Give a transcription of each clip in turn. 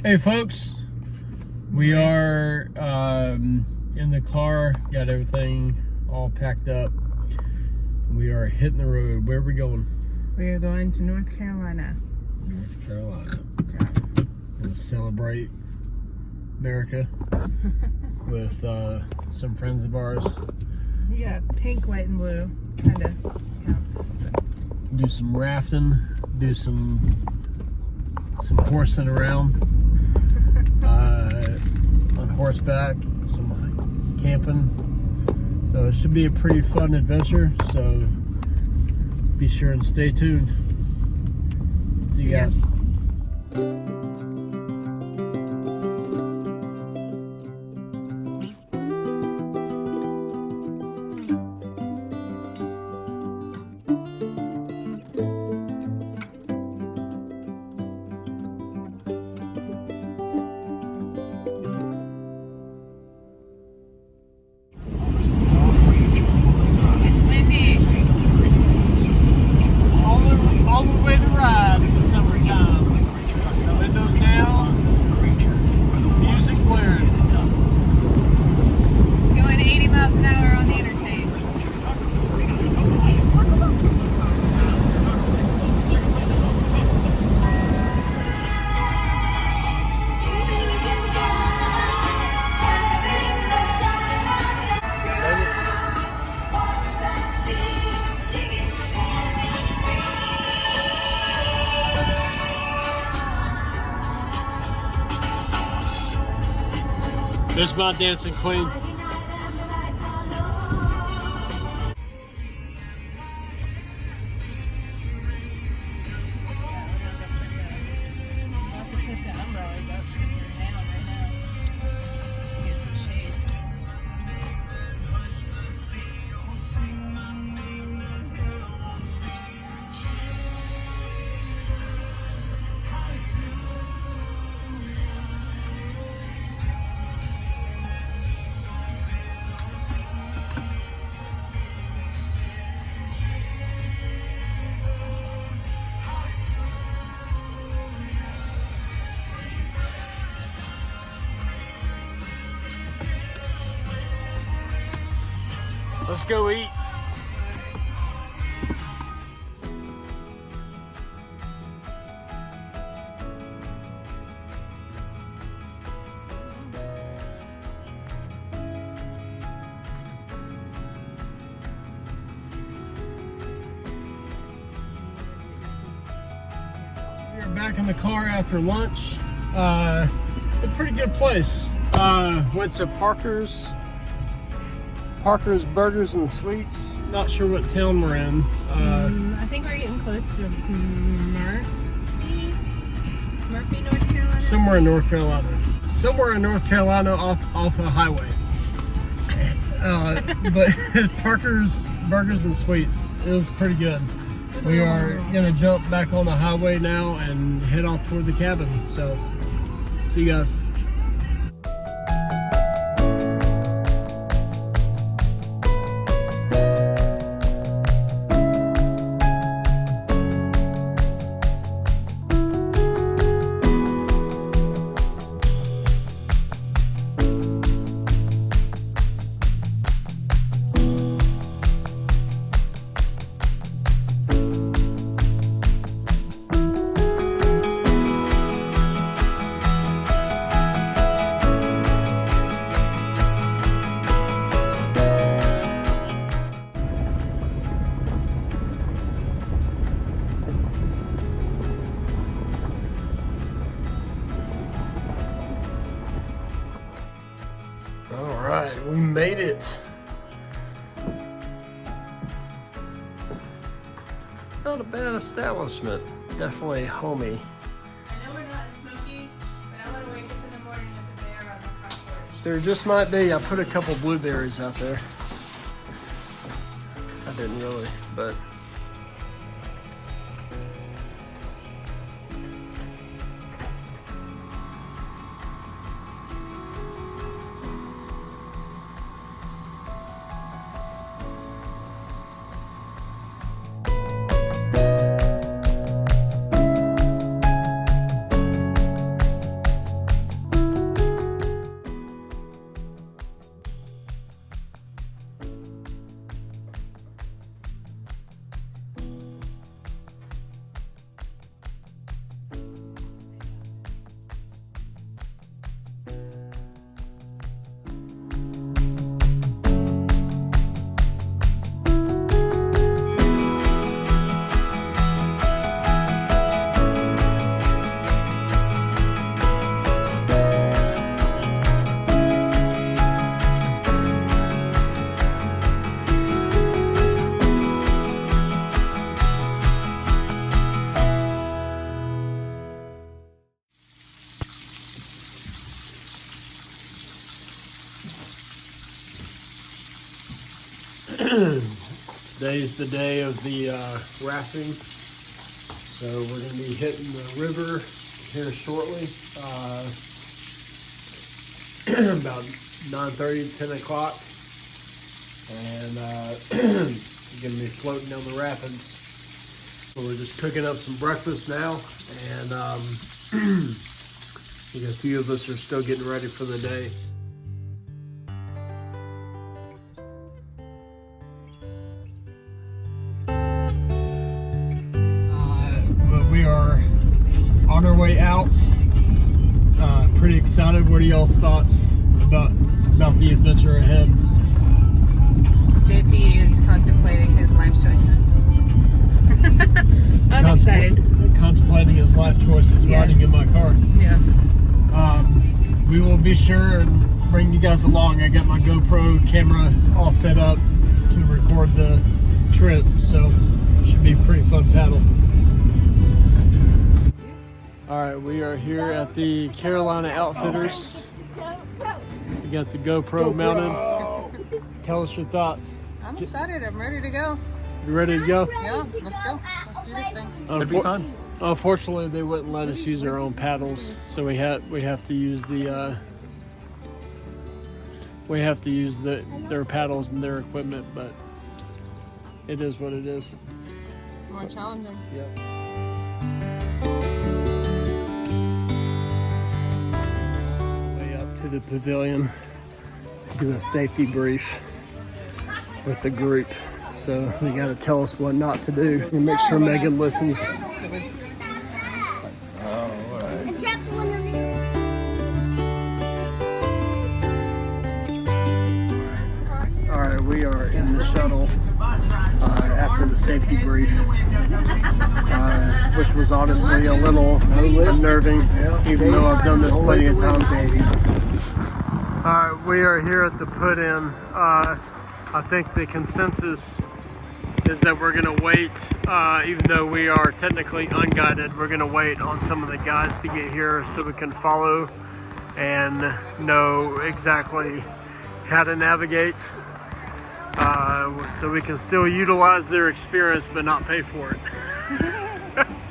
Hey folks, we are in the car, got everything all packed up. We are hitting the road. Where are we going? We are going to North Carolina. North Carolina. Yeah. We'll celebrate America with some friends of ours. We got pink, white, and blue. Kind of counts. Do some rafting, do some horsing around on horseback, some camping. So it should be a pretty fun adventure. So be sure and stay tuned. See you guys. All the way to ride in the summertime. The windows down, music blaring. Going 80 miles an hour on the interstate. There's my dancing queen. Let's go eat. We're back in the car after lunch. A pretty good place. Went to Parker's Burgers and Sweets. Not sure what town we're in. I think we're getting close to Murphy, North Carolina. Somewhere in North Carolina. Somewhere in North Carolina off a highway. But Parker's Burgers and Sweets. It was pretty good. We are gonna jump back on the highway now and head off toward the cabin. So, see you guys. All right, we made it. Not a bad establishment. Definitely homey. I know we're not in Smoky, but I want to wake up in the morning with a bear on the front porch. There just might be. I put a couple blueberries out there. I didn't really, but Today's the day of the rafting, so we're going to be hitting the river here shortly, about 9:30, 10 o'clock, and we're going to be floating down the rapids. So we're just cooking up some breakfast now, and I think a few of us are still getting ready for the day. But we are on our way out. Pretty excited. What are y'all's thoughts about the adventure ahead? JP is contemplating his life choices. I'm excited. Contemplating his life choices, riding in my car. Yeah. We will be sure and bring you guys along. I got my GoPro camera all set up to record the trip, so it should be a pretty fun paddle. All right, we are here at the Carolina Outfitters. We got the GoPro mounted. Tell us your thoughts. I'm excited. I'm ready to go. You ready to go? Yeah, let's go. Let's do this thing. It'd be fun. Unfortunately, they wouldn't let us use our own paddles, so we have to use their paddles and their equipment. But it is what it is. More challenging. Yep. Way up to the pavilion, do a safety brief with the group. So they got to tell us what not to do and make sure Megan listens. All right, we are in the shuttle after the safety brief, which was honestly a little unnerving, even though I've done this plenty of times. All right, we are here at the put-in. I think the consensus is that we're going to wait, even though we are technically unguided, we're going to wait on some of the guides to get here so we can follow and know exactly how to navigate, so we can still utilize their experience but not pay for it.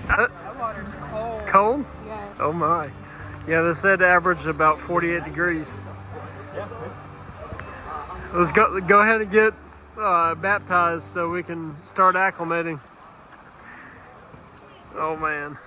That water's cold. Cold? Yes. Oh my. Yeah, they said average about 48 degrees. Let's go ahead and get baptized so we can start acclimating. Oh man.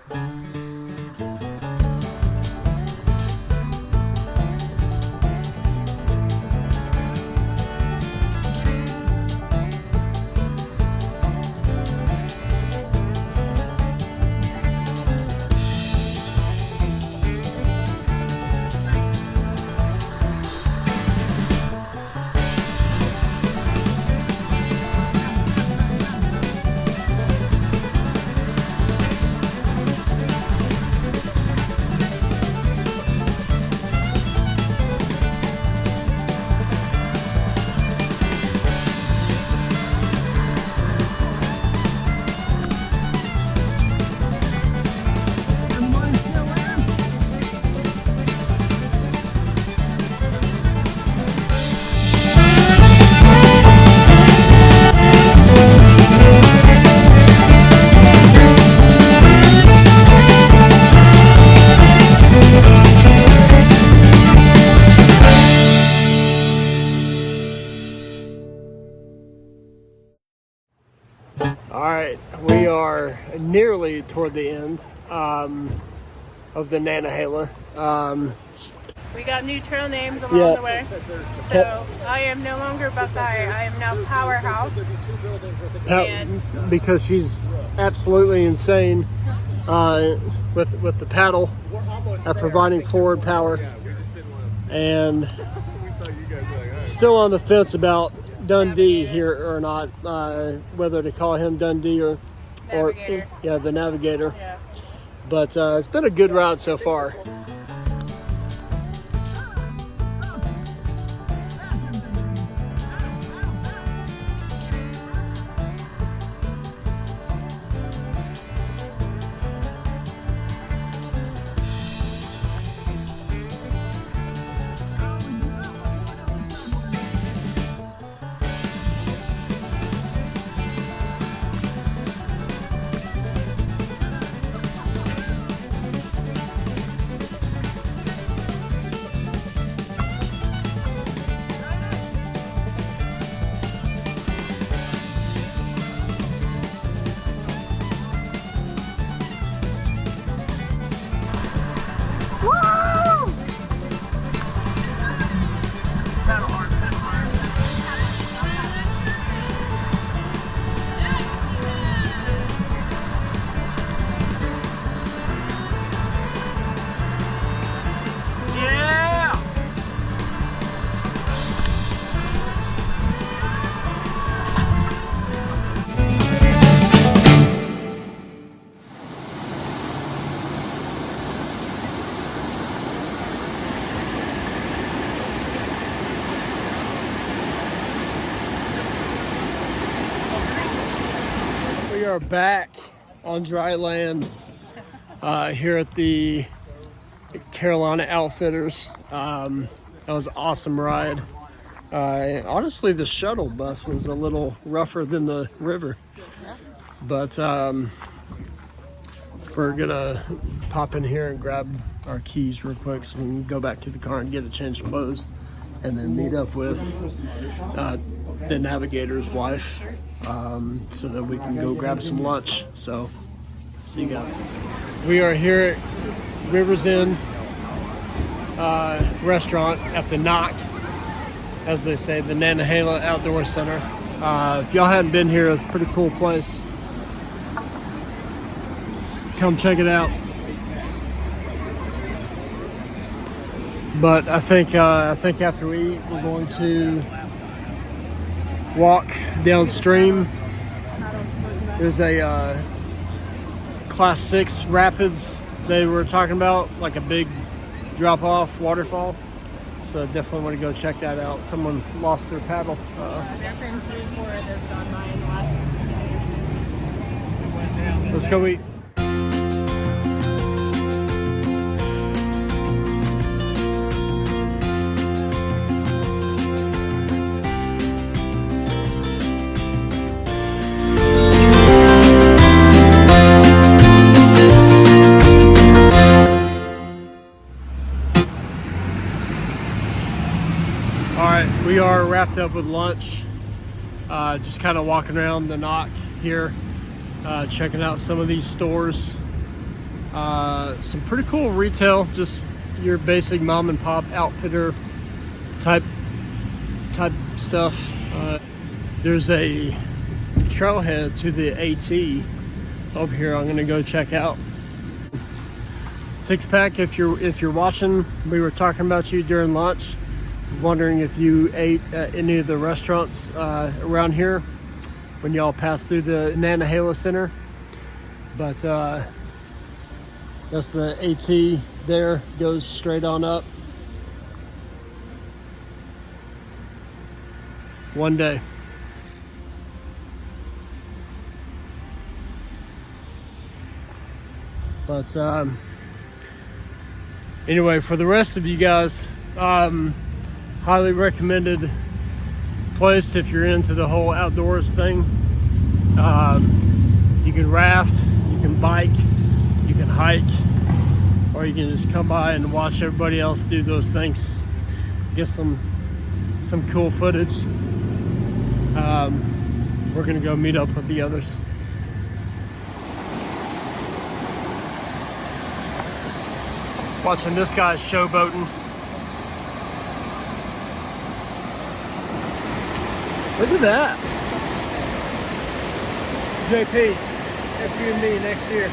Alright, we are nearly toward the end of the Nantahala. We got new trail names along the way. So I am no longer Buckeye. I am now Powerhouse. Because she's absolutely insane with the paddle at providing forward power. And still on the fence about Dundee here or not, whether to call him Dundee or the Navigator. Yeah. But it's been a good ride so far. We are back on dry land here at the Carolina Outfitters. That was an awesome ride. Honestly, the shuttle bus was a little rougher than the river, but we're gonna pop in here and grab our keys real quick so we can go back to the car and get a change of clothes, and then meet up with the navigator's wife so that we can go grab some lunch. So, see you guys. We are here at Rivers Inn restaurant at the Knock, as they say, the Nantahala Outdoor Center. If y'all hadn't been here, it's a pretty cool place. Come check it out. But I think after we eat, we're going to walk downstream. There's a Class 6 rapids they were talking about, like a big drop-off waterfall. So definitely want to go check that out. Someone lost their paddle. There've been 3-4 that have gone by in the last few years. Let's go eat. We are wrapped up with lunch, just kind of walking around the Knock here, checking out some of these stores. Some pretty cool retail, just your basic mom and pop outfitter type stuff. There's a trailhead to the AT over here I'm gonna go check out. Six Pack, if you're watching, we were talking about you during lunch. Wondering if you ate at any of the restaurants around here when y'all passed through the Nantahala Center. But that's the AT there, goes straight on up. One day. But anyway, for the rest of you guys, highly recommended place if you're into the whole outdoors thing. You can raft, you can bike, you can hike, or you can just come by and watch everybody else do those things. Get some cool footage. We're gonna go meet up with the others. Watching this guy's showboating. Look at that. JP, that's you and me next year.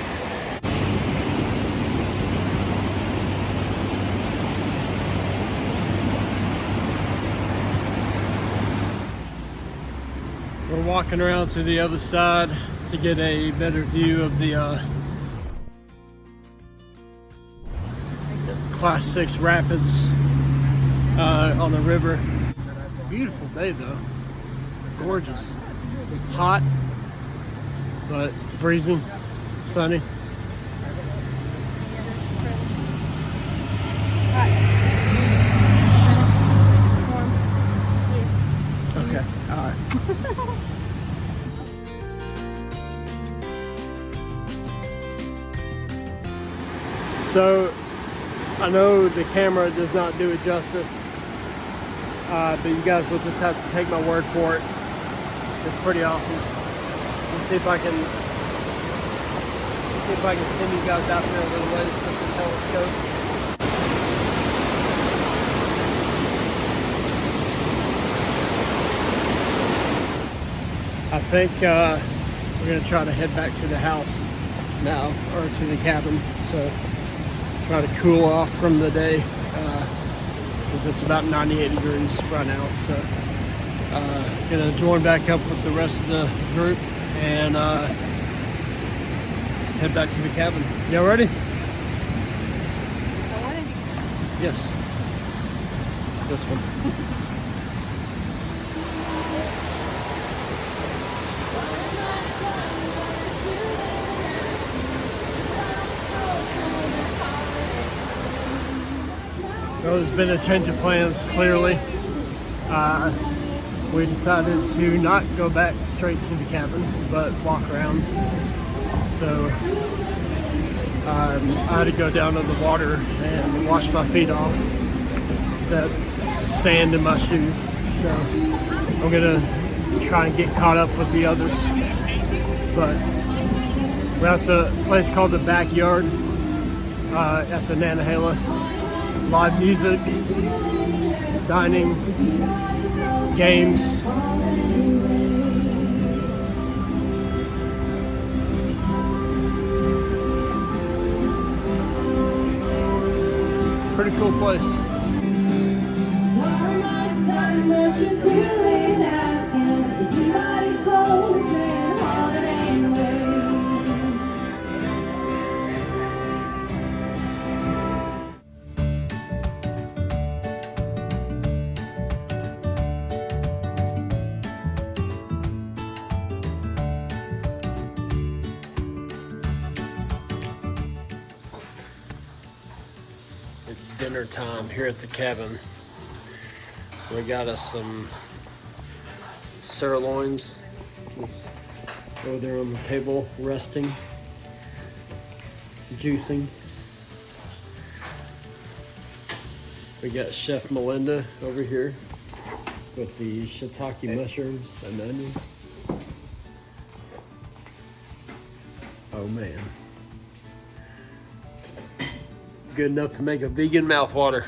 We're walking around to the other side to get a better view of the Class 6 rapids on the river. Beautiful day though. Gorgeous. Hot, but breezy, sunny. Okay, all right. So, I know the camera does not do it justice, but you guys will just have to take my word for it. It's pretty awesome. Let's see if I can send you guys out there a little ways with the telescope. think we're gonna try to head back to the house now, or to the cabin. So try to cool off from the day, because it's about 98 degrees right now. So gonna join back up with the rest of the group and head back to the cabin. Y'all ready? Yes. This one. Well, there's been a change of plans, clearly. We decided to not go back straight to the cabin, but walk around. So I had to go down to the water and wash my feet off. There's that sand in my shoes. So I'm gonna try and get caught up with the others. But we're at the place called the Backyard at the Nantahala. Live music, dining, games. Pretty cool place. It's dinner time here at the cabin. We got us some sirloins over there on the table, resting, juicing. We got Chef Melinda over here with the shiitake mushrooms and onion. Oh man. Good enough to make a vegan mouthwater.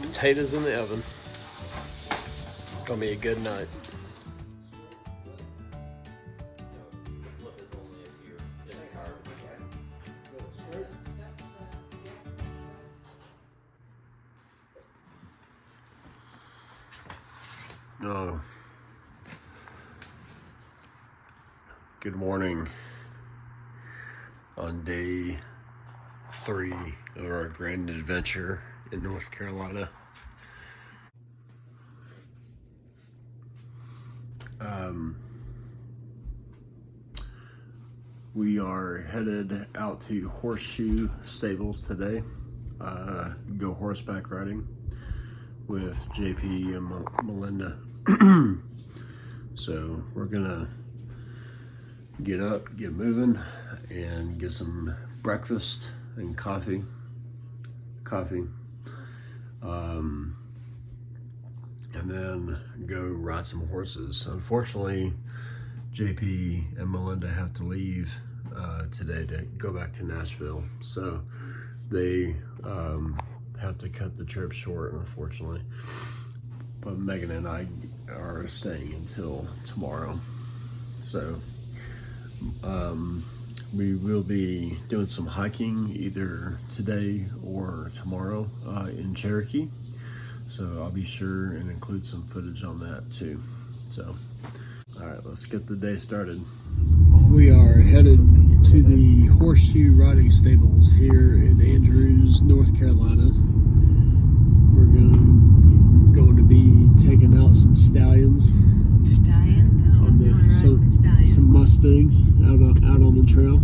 Potatoes in the oven. Gonna be a good night. Oh. Good morning on day 3 of our grand adventure in North Carolina. We are headed out to Horseshoe Stables today. Go horseback riding with JP and Melinda. So we're gonna get up, get moving, and get some breakfast and coffee. And then go ride some horses. Unfortunately, JP and Melinda have to leave today to go back to Nashville, so they have to cut the trip short, unfortunately. But Megan and I are staying until tomorrow, so we will be doing some hiking either today or tomorrow in Cherokee. So I'll be sure and include some footage on that too. So, all right, let's get the day started. We are headed to the Horseshoe Riding Stables here in Andrews, North Carolina. We're going to be taking out some stallions. Some Mustangs out on the trail.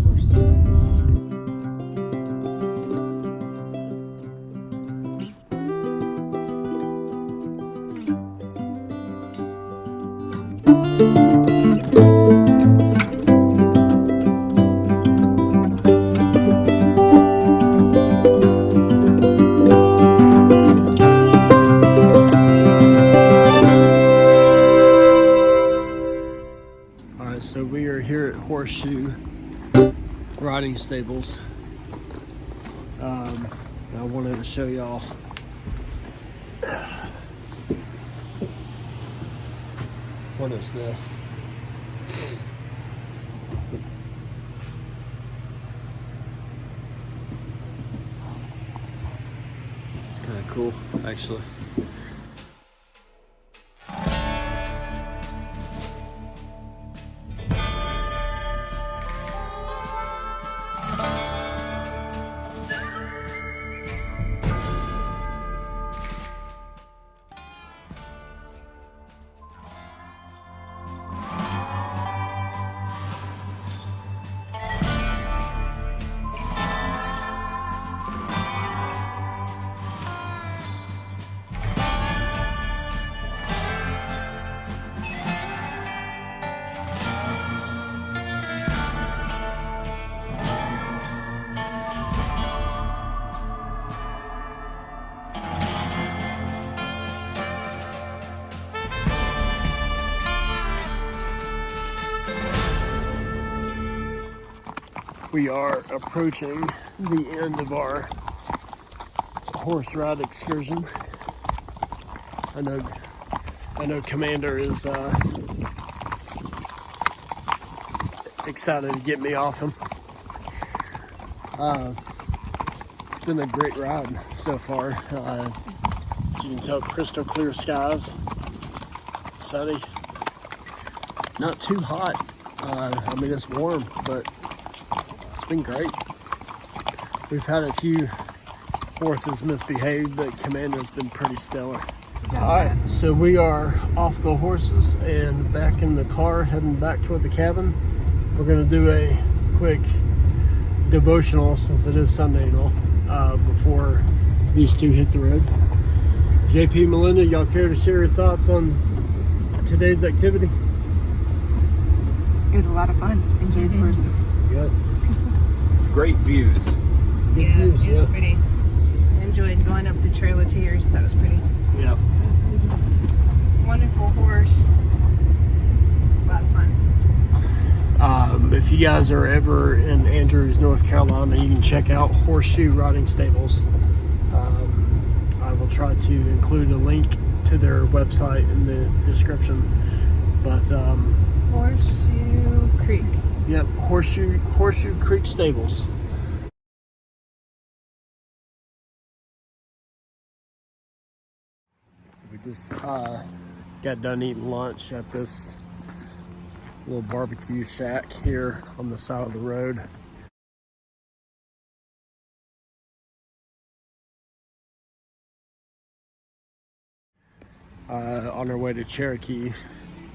So we are here at Horseshoe Riding Stables. I wanted to show y'all hornet's nests. It's kind of cool, actually. We are approaching the end of our horse ride excursion. I know Commander is excited to get me off him. It's been a great ride so far. As you can tell, crystal clear skies, sunny, not too hot. I mean, it's warm, but it's been great. We've had a few horses misbehave, but Commander's been pretty stellar. Alright, so we are off the horses and back in the car, heading back toward the cabin. We're going to do a quick devotional, since it is Sunday and all, before these two hit the road. JP, Melinda, y'all care to share your thoughts on today's activity? It was a lot of fun. Enjoyed the horses. Good. Great views. Yeah, it was pretty. Enjoyed going up the trail of tears. That was pretty. Yeah. Wonderful horse. A lot of fun. If you guys are ever in Andrews, North Carolina, you can check out Horseshoe Riding Stables. I will try to include a link to their website in the description. But Horseshoe Creek. yep, Horseshoe Creek Stables. We just got done eating lunch at this little barbecue shack here on the side of the road. On our way to Cherokee,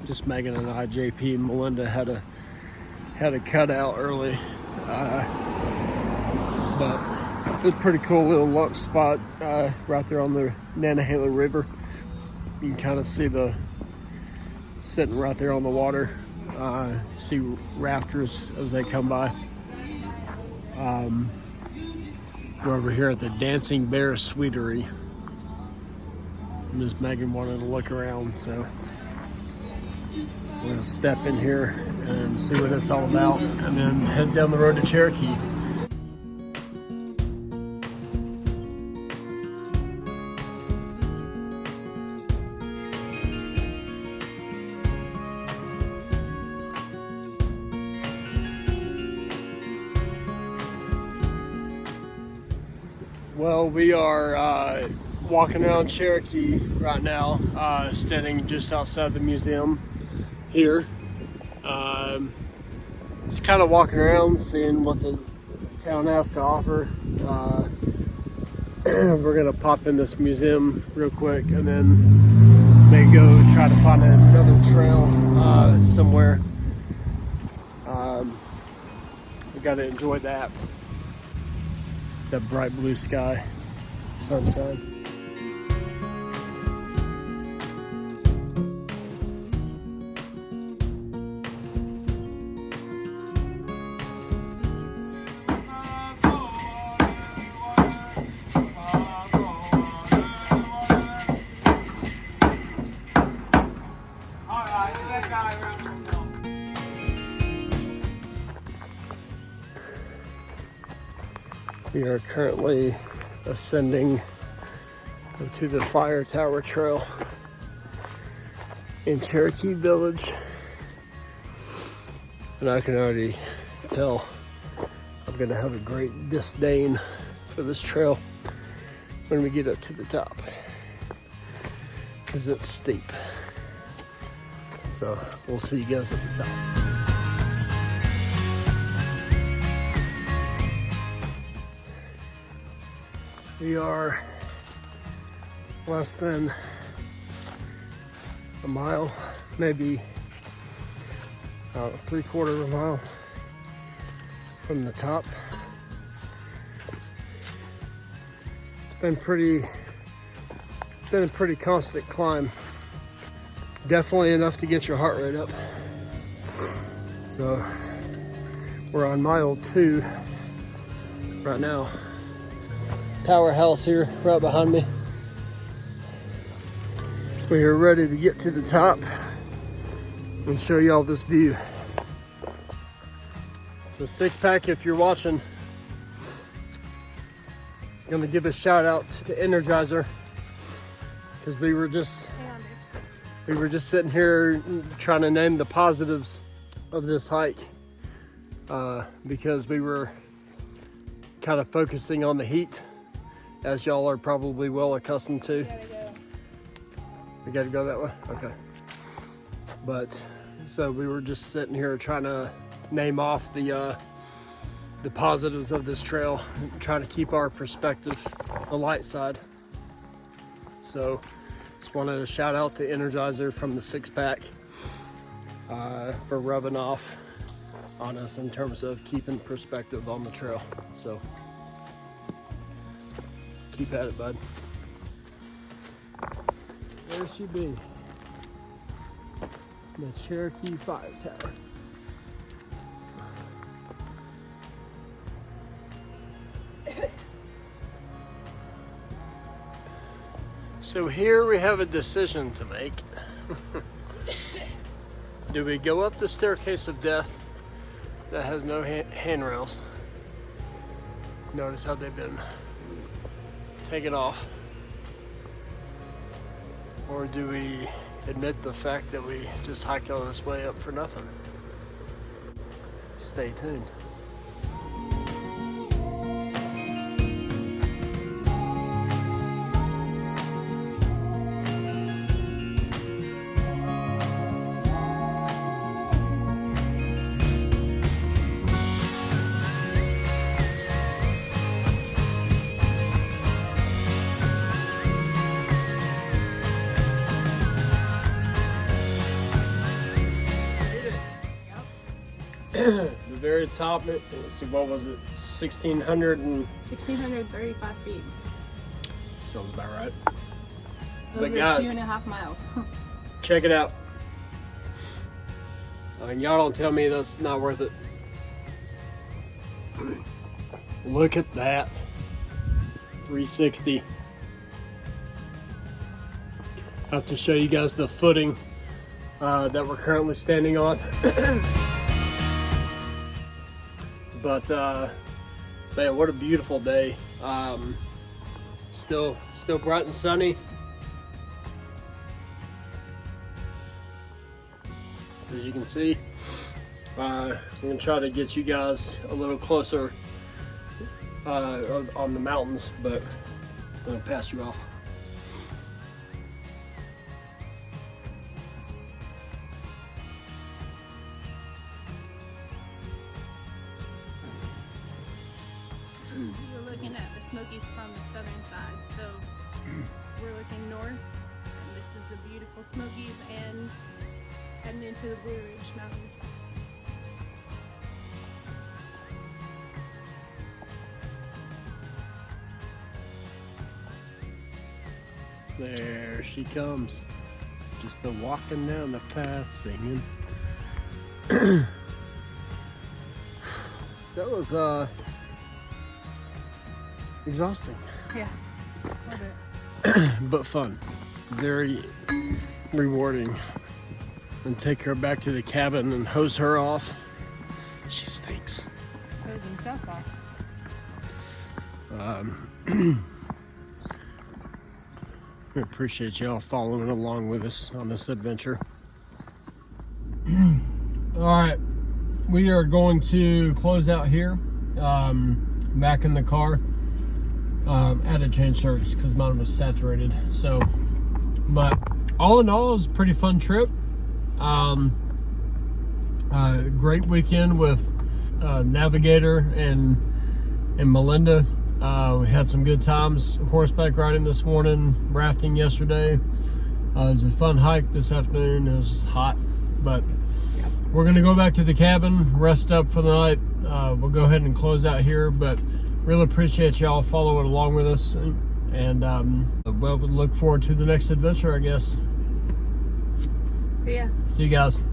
just Megan and I, JP and Melinda had a cutout early, but it was a pretty cool little lunch spot right there on the Nantahala River. You can kind of see sitting right there on the water. See rafters as they come by. We're over here at the Dancing Bear Sweetery. Miss Megan wanted to look around, so we're gonna step in here and see what it's all about, and then head down the road to Cherokee. Well, we are walking around Cherokee right now, standing just outside the museum here. Just kind of walking around, seeing what the town has to offer. We're gonna pop in this museum real quick, and then maybe go try to find another trail somewhere. We gotta enjoy that bright blue sky, sunshine. We are currently ascending to the Fire Tower Trail. in Cherokee Village. And I can already tell I'm gonna have a great disdain for this trail when we get up to the top, because it's steep. So we'll see you guys at the top. We are less than a mile, maybe 3/4 of a mile from the top. It's been a pretty constant climb. Definitely enough to get your heart rate up. So we're on mile 2 right now. Powerhouse here right behind me. We are ready to get to the top and show y'all this view. So Six Pack, if you're watching, it's gonna give a shout out to Energizer, because we were just sitting here trying to name the positives of this hike, because we were kind of focusing on the heat, as y'all are probably well accustomed to. We gotta go that way? Okay. But, so we were just sitting here trying to name off the positives of this trail, trying to keep our perspective on the light side. So, just wanted to shout out to Energizer from the Six Pack for rubbing off on us in terms of keeping perspective on the trail. So, keep at it, bud. There she be, the Cherokee Fire Tower. So here we have a decision to make. Do we go up the staircase of death that has no handrails? Notice how they've been taken off. Or do we admit the fact that we just hiked all this way up for nothing? Stay tuned. The very top, let's see, what was it? 1,635 feet. Sounds about right. Over But guys, 2.5 miles. check it out. I mean, y'all don't tell me that's not worth it. Look at that. 360. I have to show you guys the footing that we're currently standing on. But man, what a beautiful day. Still bright and sunny. As you can see, I'm gonna try to get you guys a little closer on the mountains, but I'm gonna pass you off. We're looking at the Smokies from the southern side, so we're looking north, and this is the beautiful Smokies, and heading into the Blue Ridge Mountains. There she comes, just a walking down the path singing. That was exhausting. Yeah. But fun. Very rewarding. And take her back to the cabin and hose her off. She stinks. Hose himself off. We appreciate y'all following along with us on this adventure. All right, we are going to close out here. Back in the car. I had to change shirts because mine was saturated. So, but all in all, it was a pretty fun trip. Great weekend with Navigator and Melinda. We had some good times horseback riding this morning, rafting yesterday. It was a fun hike this afternoon. It was just hot, but we're gonna go back to the cabin, rest up for the night. We'll go ahead and close out here, but really appreciate y'all following along with us, and well, we look forward to the next adventure, I guess. See ya. See you guys.